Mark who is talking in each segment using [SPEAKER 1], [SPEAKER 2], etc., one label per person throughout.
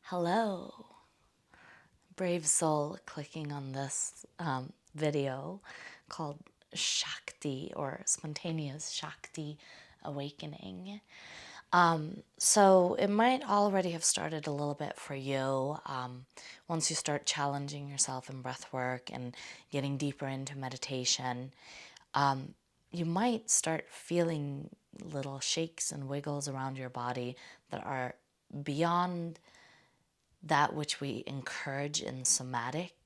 [SPEAKER 1] Hello, brave soul clicking on this video called Shakti or Spontainious Shakti Awakening. So it might already have started a little bit for you once you start challenging yourself in breath work and getting deeper into meditation. You might start feeling little shakes and wiggles around your body that are beyond that which we encourage in somatic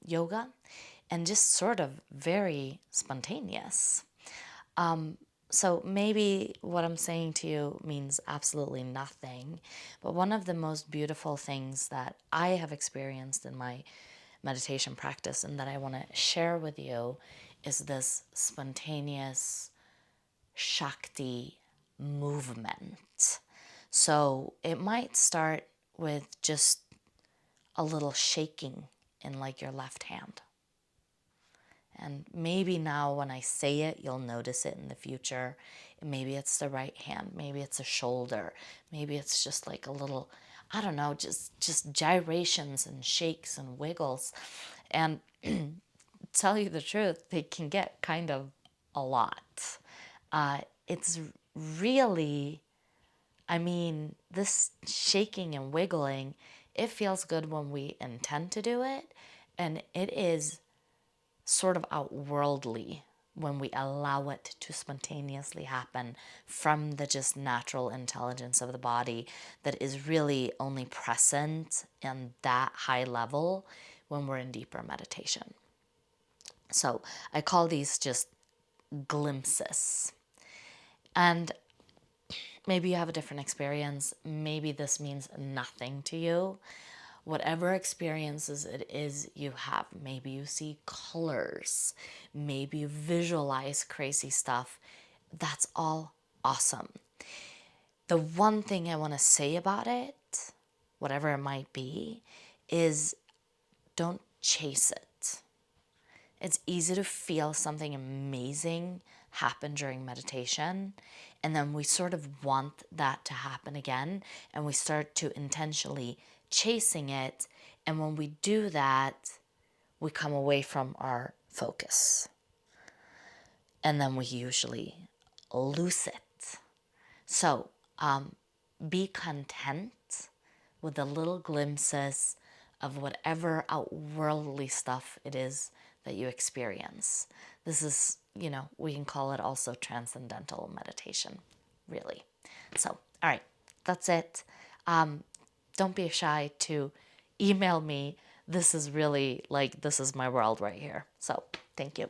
[SPEAKER 1] yoga, and just sort of very spontaneous. So maybe what I'm saying to you means absolutely nothing, but one of the most beautiful things that I have experienced in my meditation practice and that I want to share with you is this spontaneous Shakti movement. So it might start with just a little shaking in like your left hand. And maybe now when I say it, you'll notice it in the future. Maybe it's the right hand, maybe it's a shoulder, maybe it's just like a little, I don't know, just gyrations and shakes and wiggles. And tell you the truth, they can get kind of a lot. It's really, this shaking and wiggling, it feels good when we intend to do it, and it is sort of outworldly when we allow it to spontaneously happen from the just natural intelligence of the body that is really only present in that high level when we're in deeper meditation. So I call these just glimpses. And maybe you have a different experience. Maybe this means nothing to you. Whatever experiences it is you have, maybe you see colors, maybe you visualize crazy stuff. That's all awesome. The one thing I want to say about it, whatever it might be, is don't chase it. It's easy to feel something amazing happen during meditation, and then we sort of want that to happen again, and we start to intentionally chasing it. And when we do that, we come away from our focus, and then we usually lose it. So be content with the little glimpses of whatever outworldly stuff it is that you experience. This is, we can call it also transcendental meditation, really. So, all right, that's it. Don't be shy to email me. This is really this is my world right here. So, thank you.